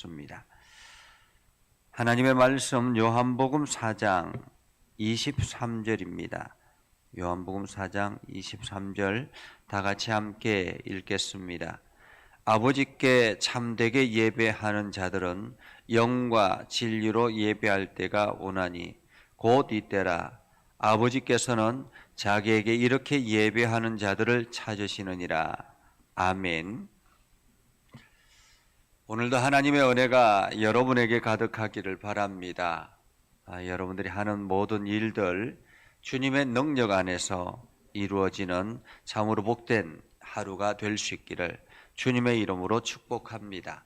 나누겠습니다. 하나님의 말씀 요한복음 4장 23절입니다. 요한복음 4장 23절 다 같이 함께 읽겠습니다. 아버지께 참되게 예배하는 자들은 영과 진리로 예배할 때가 오나니 곧 이때라. 아버지께서는 자기에게 이렇게 예배하는 자들을 찾으시느니라. 아멘. 오늘도 하나님의 은혜가 여러분에게 가득하기를 바랍니다. 여러분들이 하는 모든 일들 주님의 능력 안에서 이루어지는 참으로 복된 하루가 될 수 있기를 주님의 이름으로 축복합니다.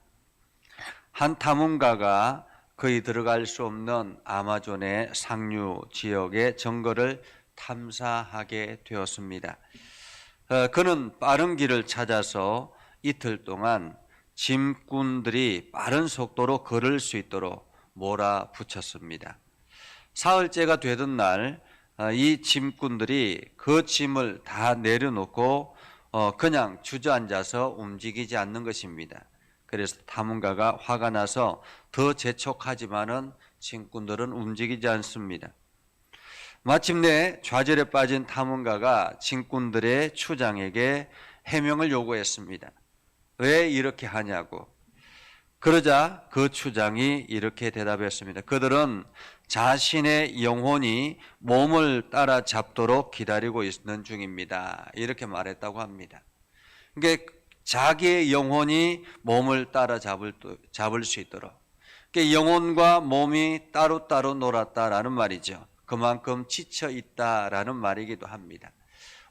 한 탐험가가 거의 들어갈 수 없는 아마존의 상류 지역의 정글을 탐사하게 되었습니다. 그는 빠른 길을 찾아서 이틀 동안 짐꾼들이 빠른 속도로 걸을 수 있도록 몰아붙였습니다. 사흘째가 되던 날 이 짐꾼들이 그 짐을 다 내려놓고 그냥 주저앉아서 움직이지 않는 것입니다. 그래서 탐험가가 화가 나서 더 재촉하지만은 짐꾼들은 움직이지 않습니다. 마침내 좌절에 빠진 탐험가가 짐꾼들의 추장에게 해명을 요구했습니다. 왜 이렇게 하냐고. 그러자 그 추장이 이렇게 대답했습니다. 그들은 자신의 영혼이 몸을 따라잡도록 기다리고 있는 중입니다. 이렇게 말했다고 합니다. 그러니까 자기의 영혼이 몸을 따라잡을 수 있도록, 그러니까 영혼과 몸이 따로따로 놀았다라는 말이죠. 그만큼 지쳐 있다라는 말이기도 합니다.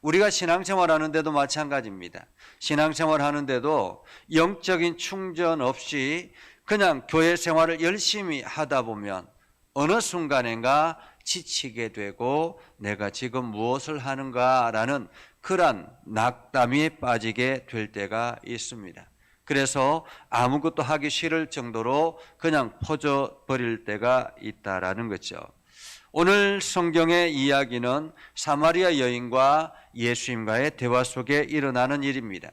우리가 신앙생활 하는데도 마찬가지입니다. 신앙생활 하는데도 영적인 충전 없이 그냥 교회 생활을 열심히 하다 보면 어느 순간인가 지치게 되고 내가 지금 무엇을 하는가라는 그런 낙담이 빠지게 될 때가 있습니다. 그래서 아무것도 하기 싫을 정도로 그냥 퍼져버릴 때가 있다라는 거죠. 오늘 성경의 이야기는 사마리아 여인과 예수님과의 대화 속에 일어나는 일입니다.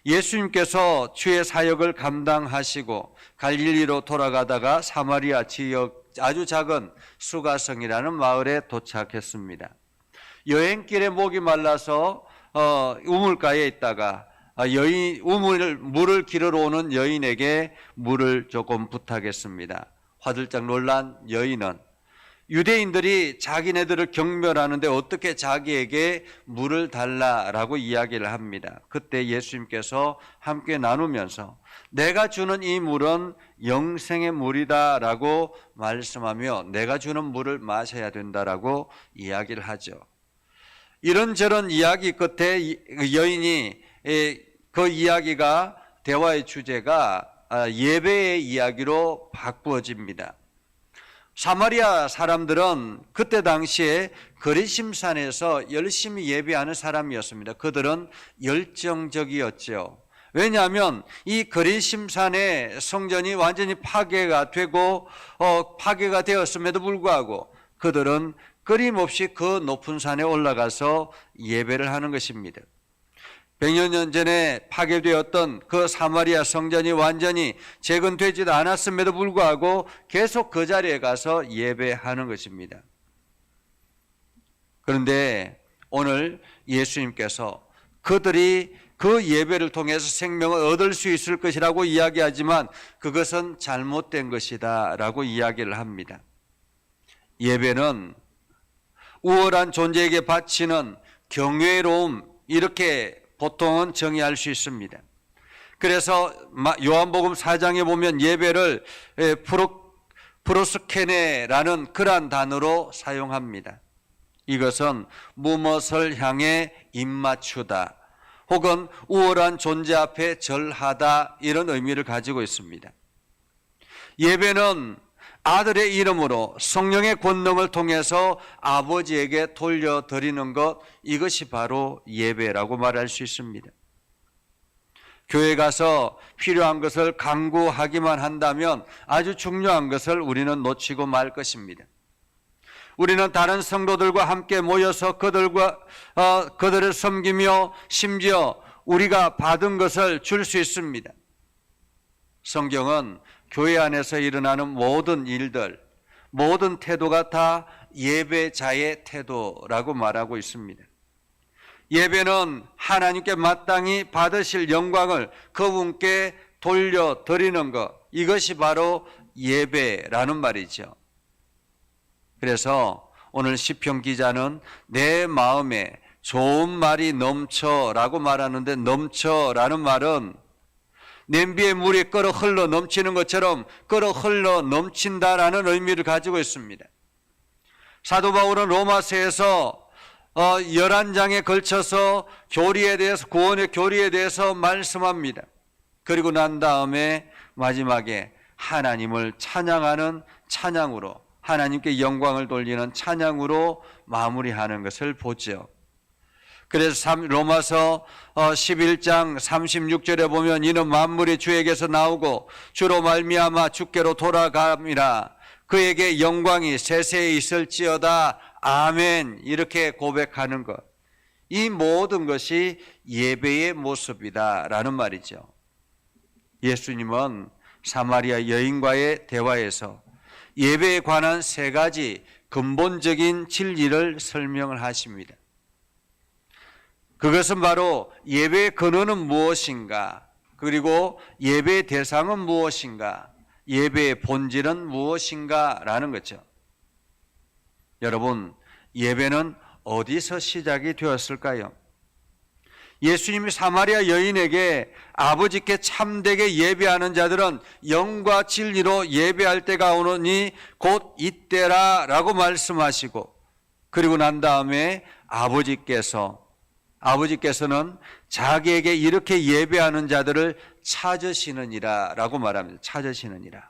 예수님께서 주의 사역을 감당하시고 갈릴리로 돌아가다가 사마리아 지역 아주 작은 수가성이라는 마을에 도착했습니다. 여행길에 목이 말라서 우물가에 있다가 물을 기르러 오는 여인에게 물을 조금 부탁했습니다. 화들짝 놀란 여인은 유대인들이 자기네들을 경멸하는데 어떻게 자기에게 물을 달라라고 이야기를 합니다. 그때 예수님께서 함께 나누면서 내가 주는 이 물은 영생의 물이다라고 말씀하며 내가 주는 물을 마셔야 된다라고 이야기를 하죠. 이런저런 이야기 끝에 여인이 그 이야기가 대화의 주제가 예배의 이야기로 바꾸어집니다. 사마리아 사람들은 그때 당시에 거리심산에서 열심히 예배하는 사람이었습니다. 그들은 열정적이었죠. 왜냐하면 이 거리심산의 성전이 완전히 파괴가 되고 파괴가 되었음에도 불구하고 그들은 끊임없이 그 높은 산에 올라가서 예배를 하는 것입니다. 100여 년 전에 파괴되었던 그 사마리아 성전이 완전히 재건되지도 않았음에도 불구하고 계속 그 자리에 가서 예배하는 것입니다. 그런데 오늘 예수님께서 그들이 그 예배를 통해서 생명을 얻을 수 있을 것이라고 이야기하지만 그것은 잘못된 것이다 라고 이야기를 합니다. 예배는 우월한 존재에게 바치는 경외로움, 이렇게 보통은 정의할 수 있습니다. 그래서 요한복음 4장에 보면 예배를 프로스케네라는 그러한 단어로 사용합니다. 이것은 무엇을 향해 입맞추다 혹은 우월한 존재 앞에 절하다 이런 의미를 가지고 있습니다. 예배는 아들의 이름으로 성령의 권능을 통해서 아버지에게 돌려드리는 것, 이것이 바로 예배라고 말할 수 있습니다. 교회 가서 필요한 것을 간구하기만 한다면 아주 중요한 것을 우리는 놓치고 말 것입니다. 우리는 다른 성도들과 함께 모여서 그들을 섬기며 심지어 우리가 받은 것을 줄 수 있습니다. 성경은 교회 안에서 일어나는 모든 일들, 모든 태도가 다 예배자의 태도라고 말하고 있습니다. 예배는 하나님께 마땅히 받으실 영광을 그분께 돌려드리는 것, 이것이 바로 예배라는 말이죠. 그래서 오늘 시편 기자는 내 마음에 좋은 말이 넘쳐라고 말하는데, 넘쳐라는 말은 냄비에 물이 끓어 흘러 넘치는 것처럼 끓어 흘러 넘친다라는 의미를 가지고 있습니다. 사도 바울은 로마서에서 11장에 걸쳐서 교리에 대해서, 구원의 교리에 대해서 말씀합니다. 그리고 난 다음에 마지막에 하나님을 찬양하는 찬양으로, 하나님께 영광을 돌리는 찬양으로 마무리하는 것을 보죠. 그래서 로마서 11장 36절에 보면 이는 만물이 주에게서 나오고 주로 말미암아 주께로 돌아감이라 그에게 영광이 세세히 있을지어다 아멘, 이렇게 고백하는 것, 이 모든 것이 예배의 모습이다라는 말이죠. 예수님은 사마리아 여인과의 대화에서 예배에 관한 세 가지 근본적인 진리를 설명을 하십니다. 그것은 바로 예배의 근원은 무엇인가, 그리고 예배의 대상은 무엇인가, 예배의 본질은 무엇인가 라는 거죠. 여러분, 예배는 어디서 시작이 되었을까요? 예수님이 사마리아 여인에게 아버지께 참되게 예배하는 자들은 영과 진리로 예배할 때가 오느니 곧 이때라 라고 말씀하시고, 그리고 난 다음에 아버지께서는 자기에게 이렇게 예배하는 자들을 찾으시느니라 라고 말합니다. 찾으시느니라.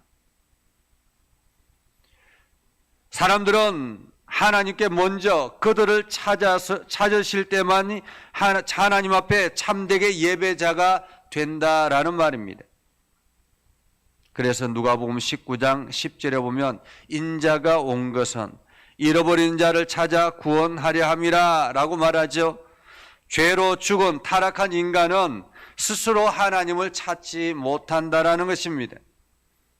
사람들은 하나님께 먼저 그들을 찾으실 때만 하나님 앞에 참되게 예배자가 된다라는 말입니다. 그래서 누가복음 19장 10절에 보면 인자가 온 것은 잃어버린 자를 찾아 구원하려 함이라 라고 말하죠. 죄로 죽은 타락한 인간은 스스로 하나님을 찾지 못한다라는 것입니다.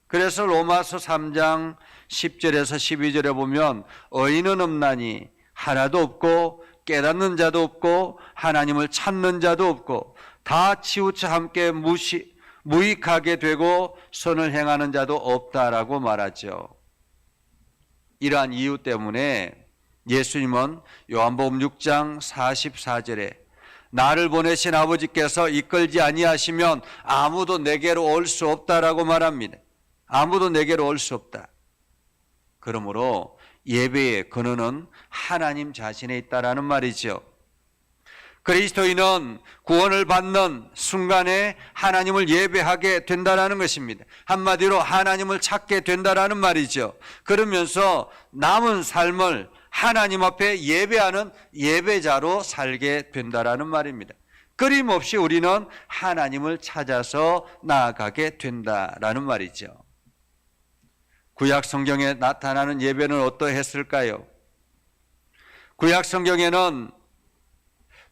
그래서 로마서 3장 10절에서 12절에 보면 의인은 없나니 하나도 없고 깨닫는 자도 없고 하나님을 찾는 자도 없고 다 치우쳐 함께 무익하게 되고 선을 행하는 자도 없다라고 말하죠. 이러한 이유 때문에 예수님은 요한복음 6장 44절에 나를 보내신 아버지께서 이끌지 아니하시면 아무도 내게로 올 수 없다라고 말합니다. 아무도 내게로 올 수 없다. 그러므로 예배의 근원은 하나님 자신에 있다라는 말이죠. 그리스도인은 구원을 받는 순간에 하나님을 예배하게 된다라는 것입니다. 한마디로 하나님을 찾게 된다라는 말이죠. 그러면서 남은 삶을 하나님 앞에 예배하는 예배자로 살게 된다라는 말입니다. 끊임없이 우리는 하나님을 찾아서 나아가게 된다라는 말이죠. 구약 성경에 나타나는 예배는 어떠했을까요? 구약 성경에는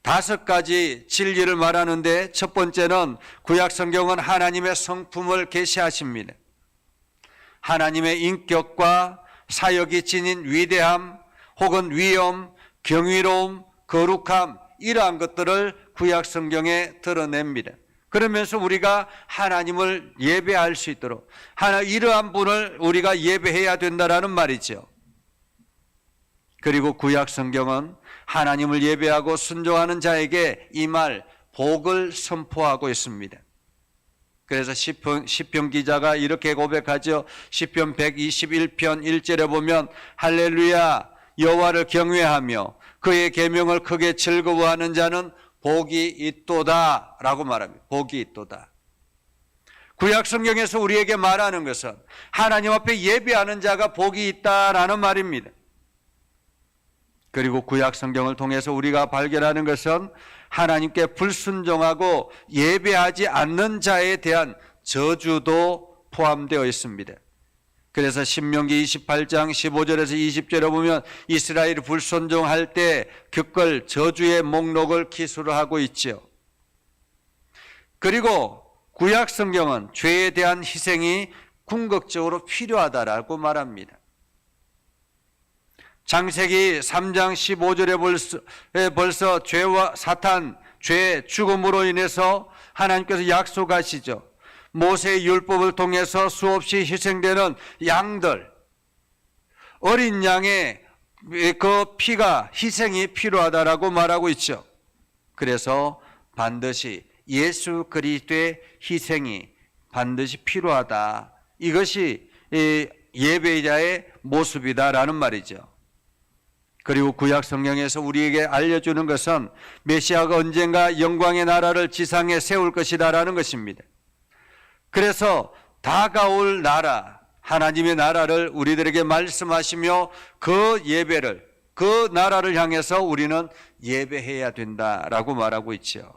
5가지 진리를 말하는데, 첫 번째는 구약 성경은 하나님의 성품을 계시하십니다. 하나님의 인격과 사역이 지닌 위대함 혹은 위엄, 경이로움, 거룩함, 이러한 것들을 구약 성경에 드러냅니다. 그러면서 우리가 하나님을 예배할 수 있도록 이러한 분을 우리가 예배해야 된다라는 말이죠. 그리고 구약 성경은 하나님을 예배하고 순종하는 자에게 이 말 복을 선포하고 있습니다. 그래서 시편 기자가 이렇게 고백하죠. 시편 121편 1절에 보면 할렐루야 여호와를 경외하며 그의 계명을 크게 즐거워하는 자는 복이 있도다 라고 말합니다. 복이 있도다. 구약 성경에서 우리에게 말하는 것은 하나님 앞에 예배하는 자가 복이 있다라는 말입니다. 그리고 구약 성경을 통해서 우리가 발견하는 것은 하나님께 불순종하고 예배하지 않는 자에 대한 저주도 포함되어 있습니다. 그래서 신명기 28장 15절에서 20절에 보면 이스라엘이 불순종할 때 겪을 저주의 목록을 기술을 하고 있죠. 그리고 구약 성경은 죄에 대한 희생이 궁극적으로 필요하다라고 말합니다. 창세기 3장 15절에 벌써 죄와 사탄, 죄, 죽음으로 인해서 하나님께서 약속하시죠. 모세의 율법을 통해서 수없이 희생되는 양들, 어린 양의 그 피가 희생이 필요하다라고 말하고 있죠. 그래서 반드시 예수 그리스도의 희생이 반드시 필요하다. 이것이 예배자의 모습이다라는 말이죠. 그리고 구약 성경에서 우리에게 알려주는 것은 메시아가 언젠가 영광의 나라를 지상에 세울 것이다라는 것입니다. 그래서 다가올 나라, 하나님의 나라를 우리들에게 말씀하시며 그 예배를, 그 나라를 향해서 우리는 예배해야 된다라고 말하고 있죠.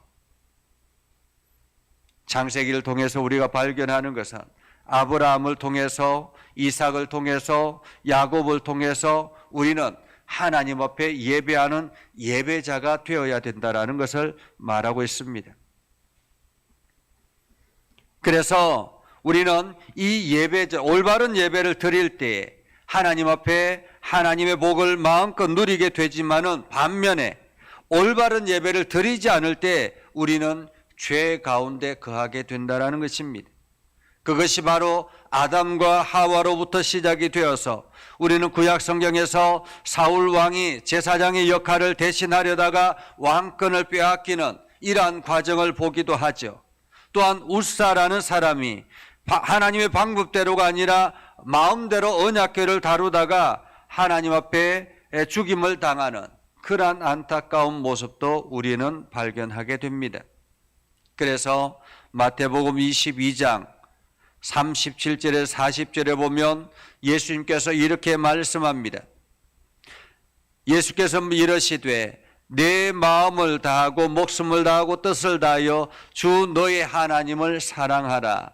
창세기를 통해서 우리가 발견하는 것은 아브라함을 통해서, 이삭을 통해서, 야곱을 통해서 우리는 하나님 앞에 예배하는 예배자가 되어야 된다라는 것을 말하고 있습니다. 그래서 우리는 이 예배자, 올바른 예배를 드릴 때에 하나님 앞에 하나님의 복을 마음껏 누리게 되지만은 반면에 올바른 예배를 드리지 않을 때 우리는 죄 가운데 거하게 된다라는 것입니다. 그것이 바로 아담과 하와로부터 시작이 되어서 우리는 구약 성경에서 사울 왕이 제사장의 역할을 대신하려다가 왕권을 빼앗기는 이러한 과정을 보기도 하죠. 또한 우사라는 사람이 하나님의 방법대로가 아니라 마음대로 언약궤를 다루다가 하나님 앞에 죽임을 당하는 그러한 안타까운 모습도 우리는 발견하게 됩니다. 그래서 마태복음 22장 37절에 40절에 보면 예수님께서 이렇게 말씀합니다. 예수께서 이르시되 내 마음을 다하고 목숨을 다하고 뜻을 다하여 주 너의 하나님을 사랑하라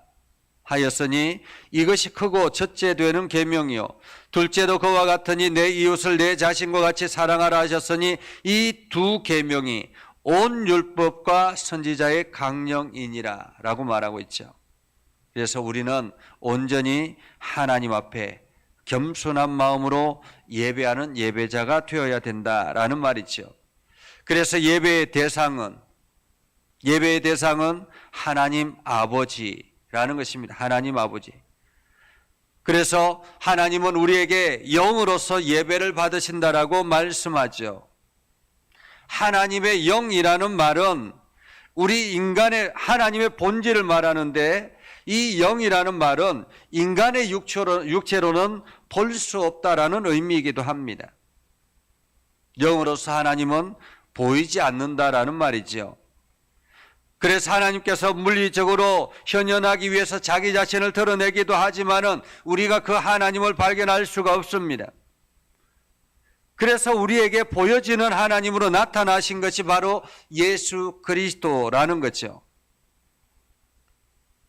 하였으니 이것이 크고 첫째 되는 계명이요 둘째도 그와 같으니 내 이웃을 내 자신과 같이 사랑하라 하셨으니 이 두 계명이 온 율법과 선지자의 강령이니라 라고 말하고 있죠. 그래서 우리는 온전히 하나님 앞에 겸손한 마음으로 예배하는 예배자가 되어야 된다라는 말이죠. 그래서 예배의 대상은 하나님 아버지라는 것입니다. 하나님 아버지. 그래서 하나님은 우리에게 영으로서 예배를 받으신다라고 말씀하죠. 하나님의 영이라는 말은 우리 인간의 하나님의 본질을 말하는데 이 영이라는 말은 인간의 육체로는 볼 수 없다라는 의미이기도 합니다. 영으로서 하나님은 보이지 않는다라는 말이죠. 그래서 하나님께서 물리적으로 현현하기 위해서 자기 자신을 드러내기도 하지만은 우리가 그 하나님을 발견할 수가 없습니다. 그래서 우리에게 보여지는 하나님으로 나타나신 것이 바로 예수 그리스도라는 거죠.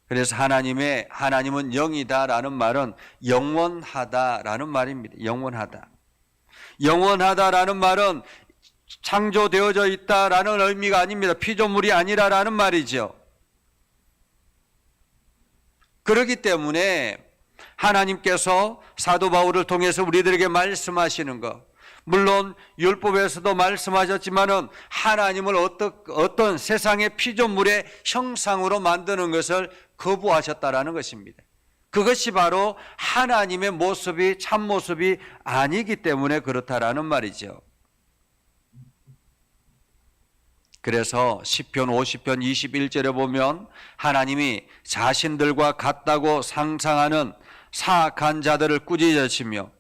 그래서 하나님은 영이다라는 말은 영원하다라는 말입니다. 영원하다. 영원하다라는 말은 창조되어져 있다라는 의미가 아닙니다. 피조물이 아니라라는 말이죠. 그렇기 때문에 하나님께서 사도 바울을 통해서 우리들에게 말씀하시는 것, 물론 율법에서도 말씀하셨지만은 하나님을 어떤 세상의 피조물의 형상으로 만드는 것을 거부하셨다라는 것입니다. 그것이 바로 하나님의 모습이 참모습이 아니기 때문에 그렇다라는 말이죠. 그래서 시편 50편 21절에 보면 하나님이 자신들과 같다고 상상하는 사악한 자들을 꾸짖으시며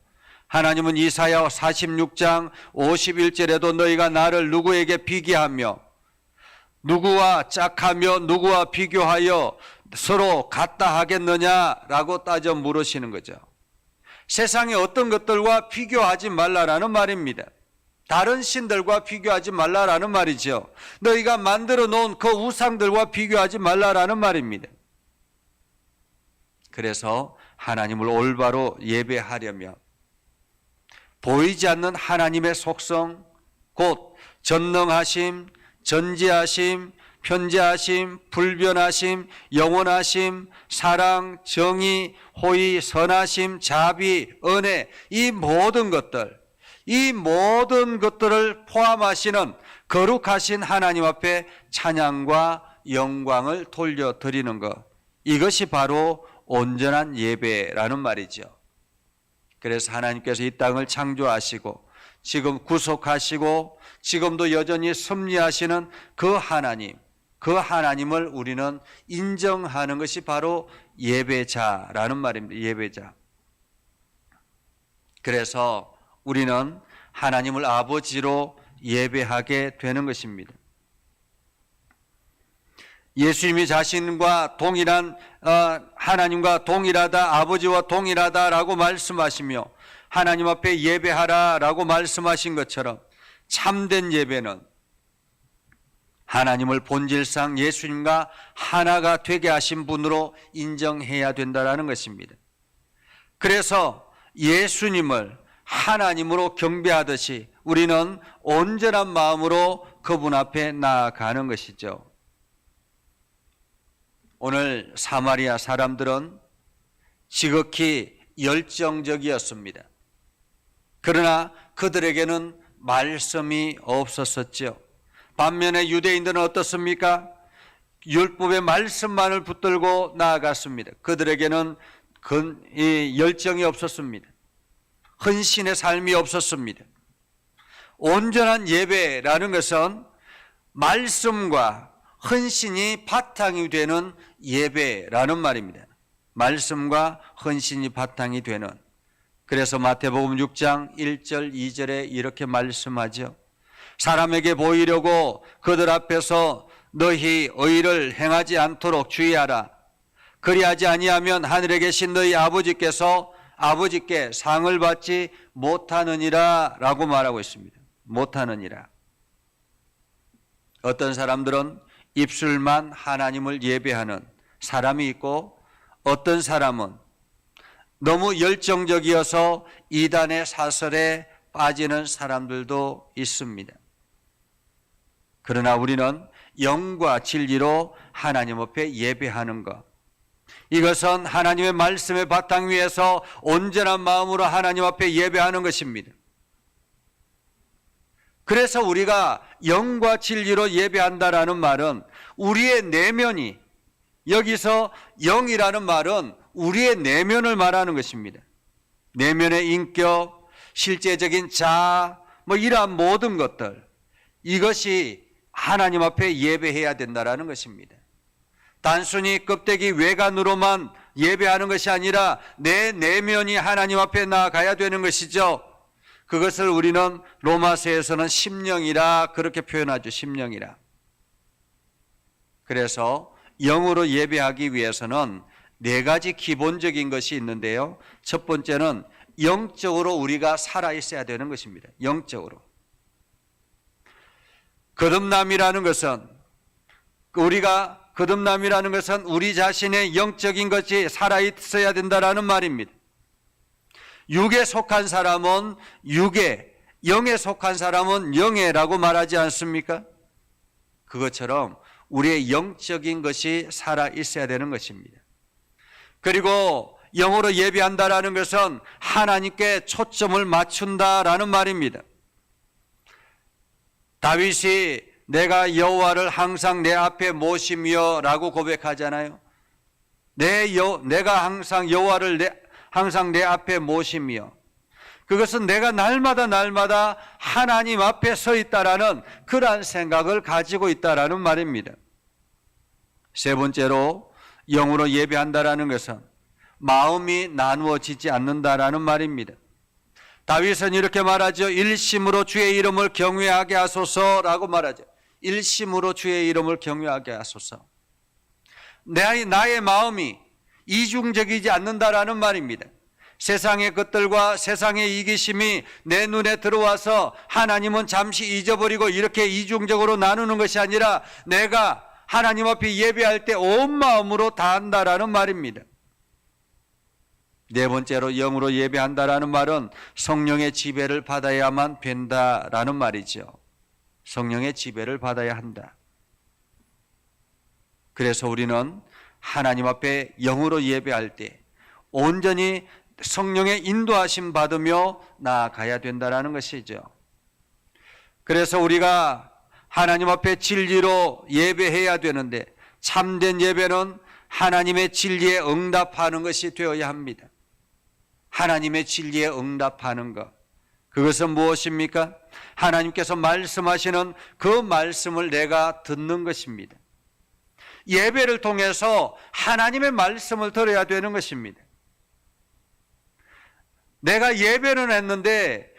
하나님은 이사야 46장 51절에도 너희가 나를 누구에게 비교하며 누구와 짝하며 누구와 비교하여 서로 같다 하겠느냐라고 따져 물으시는 거죠. 세상의 어떤 것들과 비교하지 말라라는 말입니다. 다른 신들과 비교하지 말라라는 말이죠. 너희가 만들어 놓은 그 우상들과 비교하지 말라라는 말입니다. 그래서 하나님을 올바로 예배하려면 보이지 않는 하나님의 속성, 곧 전능하심, 전지하심, 편재하심, 불변하심, 영원하심, 사랑, 정의, 호의, 선하심, 자비, 은혜, 이 모든 것들을 포함하시는 거룩하신 하나님 앞에 찬양과 영광을 돌려드리는 것, 이것이 바로 온전한 예배라는 말이죠. 그래서 하나님께서 이 땅을 창조하시고 지금 구속하시고 지금도 여전히 섭리하시는 그 하나님을 우리는 인정하는 것이 바로 예배자라는 말입니다. 예배자. 그래서 우리는 하나님을 아버지로 예배하게 되는 것입니다. 예수님이 자신과 동일한 하나님과 동일하다, 아버지와 동일하다라고 말씀하시며 하나님 앞에 예배하라라고 말씀하신 것처럼 참된 예배는 하나님을 본질상 예수님과 하나가 되게 하신 분으로 인정해야 된다는 것입니다. 그래서 예수님을 하나님으로 경배하듯이 우리는 온전한 마음으로 그분 앞에 나아가는 것이죠. 오늘 사마리아 사람들은 지극히 열정적이었습니다. 그러나 그들에게는 말씀이 없었었죠. 반면에 유대인들은 어떻습니까? 율법의 말씀만을 붙들고 나아갔습니다. 그들에게는 열정이 없었습니다. 헌신의 삶이 없었습니다. 온전한 예배라는 것은 말씀과 헌신이 바탕이 되는 예배라는 말입니다. 말씀과 헌신이 바탕이 되는. 그래서 마태복음 6장 1절 2절에 이렇게 말씀하죠. 사람에게 보이려고 그들 앞에서 너희 의를 행하지 않도록 주의하라. 그리하지 아니하면 하늘에 계신 너희 아버지께 상을 받지 못하느니라 라고 말하고 있습니다. 못하느니라. 어떤 사람들은 입술만 하나님을 예배하는 사람이 있고 어떤 사람은 너무 열정적이어서 이단의 사설에 빠지는 사람들도 있습니다. 그러나 우리는 영과 진리로 하나님 앞에 예배하는 것, 이것은 하나님의 말씀의 바탕 위에서 온전한 마음으로 하나님 앞에 예배하는 것입니다. 그래서 우리가 영과 진리로 예배한다라는 말은 우리의 내면이, 여기서 영이라는 말은 우리의 내면을 말하는 것입니다. 내면의 인격, 실제적인 자아, 이러한 모든 것들, 이것이 하나님 앞에 예배해야 된다라는 것입니다. 단순히 껍데기 외관으로만 예배하는 것이 아니라 내 내면이 하나님 앞에 나아가야 되는 것이죠. 그것을 우리는 로마서에서는 심령이라 그렇게 표현하죠. 심령이라. 그래서 영으로 예배하기 위해서는 네 가지 기본적인 것이 있는데요. 첫 번째는 영적으로 우리가 살아있어야 되는 것입니다. 영적으로. 거듭남이라는 것은 우리 자신의 영적인 것이 살아있어야 된다라는 말입니다. 육에 속한 사람은 육에, 영에 속한 사람은 영에라고 말하지 않습니까? 그것처럼 우리의 영적인 것이 살아있어야 되는 것입니다. 그리고 영으로 예배한다라는 것은 하나님께 초점을 맞춘다라는 말입니다. 다윗이 내가 여호와를 항상 내 앞에 모시며 라고 고백하잖아요. 내가 항상 여호와를 항상 내 앞에 모시며, 그것은 내가 날마다 하나님 앞에 서 있다라는 그러한 생각을 가지고 있다라는 말입니다. 세 번째로 영으로 예배한다라는 것은 마음이 나누어지지 않는다라는 말입니다. 다윗은 이렇게 말하죠. 일심으로 주의 이름을 경외하게 하소서라고 말하죠. 일심으로 주의 이름을 경외하게 하소서. 나의 마음이 이중적이지 않는다라는 말입니다. 세상의 것들과 세상의 이기심이 내 눈에 들어와서 하나님은 잠시 잊어버리고 이렇게 이중적으로 나누는 것이 아니라 내가 하나님 앞에 예배할 때 온 마음으로 다한다라는 말입니다. 네 번째로 영으로 예배한다라는 말은 성령의 지배를 받아야만 된다라는 말이죠. 성령의 지배를 받아야 한다. 그래서 우리는 하나님 앞에 영으로 예배할 때 온전히 성령의 인도하심 받으며 나아가야 된다는 것이죠. 그래서 우리가 하나님 앞에 진리로 예배해야 되는데 참된 예배는 하나님의 진리에 응답하는 것이 되어야 합니다. 하나님의 진리에 응답하는 것. 그것은 무엇입니까? 하나님께서 말씀하시는 그 말씀을 내가 듣는 것입니다. 예배를 통해서 하나님의 말씀을 들어야 되는 것입니다. 내가 예배는 했는데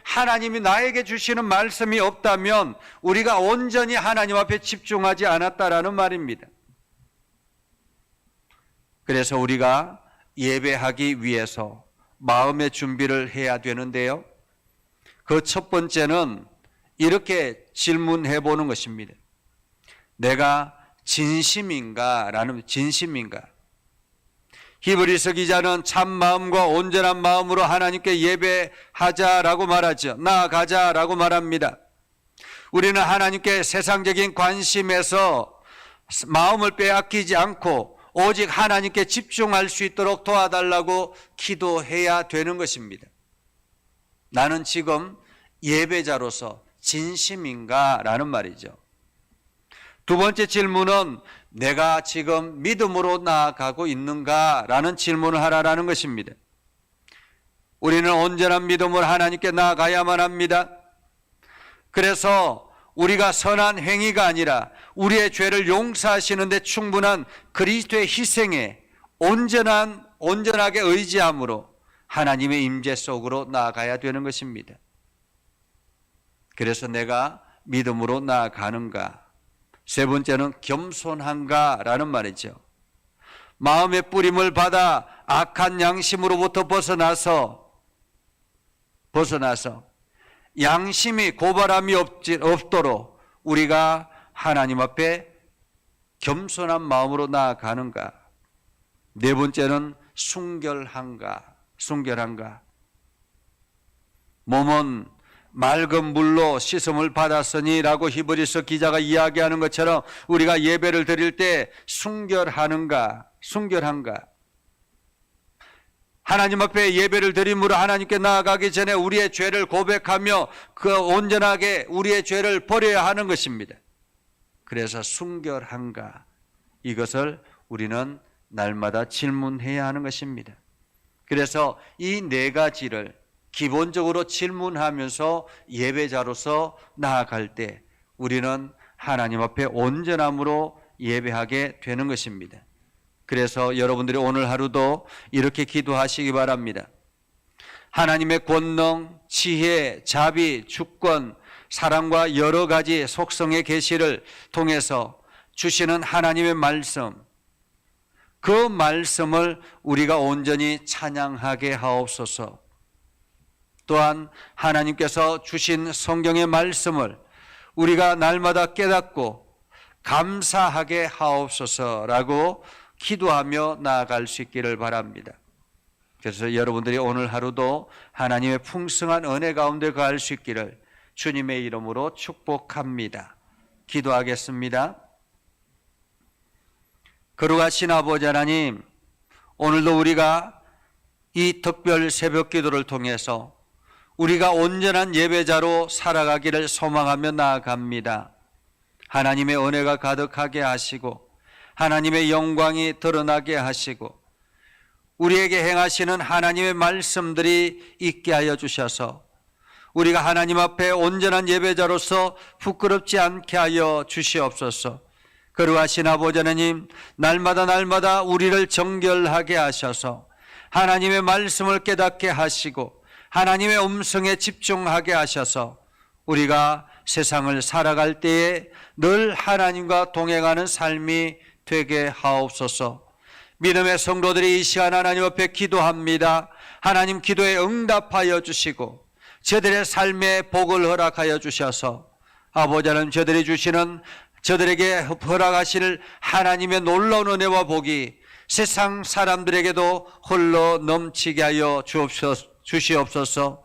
하나님이 나에게 주시는 말씀이 없다면 우리가 온전히 하나님 앞에 집중하지 않았다라는 말입니다. 그래서 우리가 예배하기 위해서 마음의 준비를 해야 되는데요. 그 첫 번째는 이렇게 질문해 보는 것입니다. 내가 진심인가? 히브리서 기자는 참 마음과 온전한 마음으로 하나님께 예배하자라고 말하죠. 나아가자라고 말합니다. 우리는 하나님께 세상적인 관심에서 마음을 빼앗기지 않고 오직 하나님께 집중할 수 있도록 도와달라고 기도해야 되는 것입니다. 나는 지금 예배자로서 진심인가? 라는 말이죠. 두 번째 질문은 내가 지금 믿음으로 나아가고 있는가? 라는 질문을 하라는 것입니다. 우리는 온전한 믿음으로 하나님께 나아가야만 합니다. 그래서 우리가 선한 행위가 아니라 우리의 죄를 용서하시는 데 충분한 그리스도의 희생에 온전하게 의지함으로 하나님의 임재 속으로 나아가야 되는 것입니다. 그래서 내가 믿음으로 나아가는가? 세 번째는 겸손한가라는 말이죠. 마음의 뿌림을 받아 악한 양심으로부터 벗어나서 양심이 고발함이 없도록 우리가 하나님 앞에 겸손한 마음으로 나아가는가? 네 번째는 순결한가? 몸은 맑은 물로 씻음을 받았으니 라고 히브리서 기자가 이야기하는 것처럼 우리가 예배를 드릴 때 순결한가? 하나님 앞에 예배를 드림으로 하나님께 나아가기 전에 우리의 죄를 고백하며 그 온전하게 우리의 죄를 버려야 하는 것입니다. 그래서 순결한가? 이것을 우리는 날마다 질문해야 하는 것입니다. 그래서 이 네 가지를 기본적으로 질문하면서 예배자로서 나아갈 때 우리는 하나님 앞에 온전함으로 예배하게 되는 것입니다. 그래서 여러분들이 오늘 하루도 이렇게 기도하시기 바랍니다. 하나님의 권능, 지혜, 자비, 주권, 사랑과 여러 가지 속성의 계시를 통해서 주시는 하나님의 말씀, 그 말씀을 우리가 온전히 찬양하게 하옵소서. 또한 하나님께서 주신 성경의 말씀을 우리가 날마다 깨닫고 감사하게 하옵소서라고 기도하며 나아갈 수 있기를 바랍니다. 그래서 여러분들이 오늘 하루도 하나님의 풍성한 은혜 가운데 거할 수 있기를 주님의 이름으로 축복합니다. 기도하겠습니다. 거룩하신 아버지 하나님, 오늘도 우리가 이 특별 새벽 기도를 통해서 우리가 온전한 예배자로 살아가기를 소망하며 나아갑니다. 하나님의 은혜가 가득하게 하시고 하나님의 영광이 드러나게 하시고 우리에게 행하시는 하나님의 말씀들이 있게 하여 주셔서 우리가 하나님 앞에 온전한 예배자로서 부끄럽지 않게 하여 주시옵소서. 거룩하신 아버지 하나님, 날마다 우리를 정결하게 하셔서 하나님의 말씀을 깨닫게 하시고 하나님의 음성에 집중하게 하셔서 우리가 세상을 살아갈 때에 늘 하나님과 동행하는 삶이 되게 하옵소서. 믿음의 성도들이 이 시간 하나님 앞에 기도합니다. 하나님 기도에 응답하여 주시고 저들의 삶에 복을 허락하여 주셔서 아버지 하나님, 저들에게 허락하실 하나님의 놀라운 은혜와 복이 세상 사람들에게도 홀로 넘치게 하여 주시옵소서.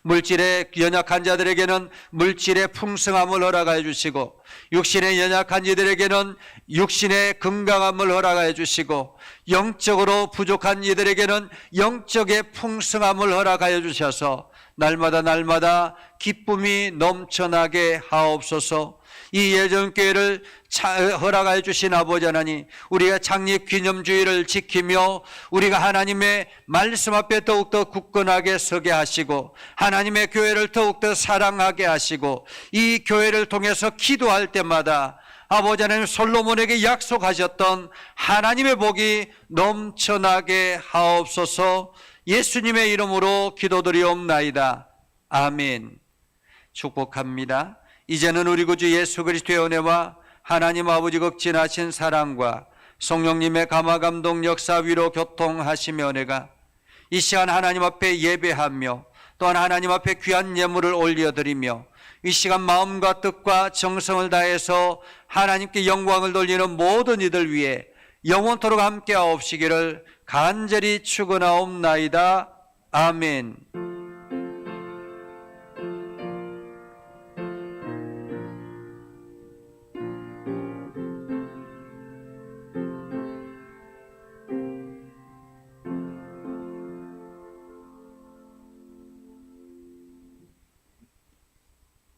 물질에 연약한 자들에게는 물질의 풍성함을 허락하여 주시고, 육신에 연약한 이들에게는 육신의 건강함을 허락하여 주시고, 영적으로 부족한 이들에게는 영적의 풍성함을 허락하여 주셔서 날마다 기쁨이 넘쳐나게 하옵소서. 이 예전교회를 허락하여 주신 아버지 하나님, 우리가 창립기념주의를 지키며 우리가 하나님의 말씀 앞에 더욱더 굳건하게 서게 하시고, 하나님의 교회를 더욱더 사랑하게 하시고, 이 교회를 통해서 기도할 때마다 아버지 하나님 솔로몬에게 약속하셨던 하나님의 복이 넘쳐나게 하옵소서. 예수님의 이름으로 기도드리옵나이다. 아멘. 축복합니다. 이제는 우리 구주 예수 그리스도의 은혜와 하나님 아버지 극진하신 사랑과 성령님의 감화감동 역사 위로 교통하시며 은혜가 이 시간 하나님 앞에 예배하며 또한 하나님 앞에 귀한 예물을 올려드리며 이 시간 마음과 뜻과 정성을 다해서 하나님께 영광을 돌리는 모든 이들 위해 영원토록 함께하옵시기를 간절히 축원하옵나이다. 아멘.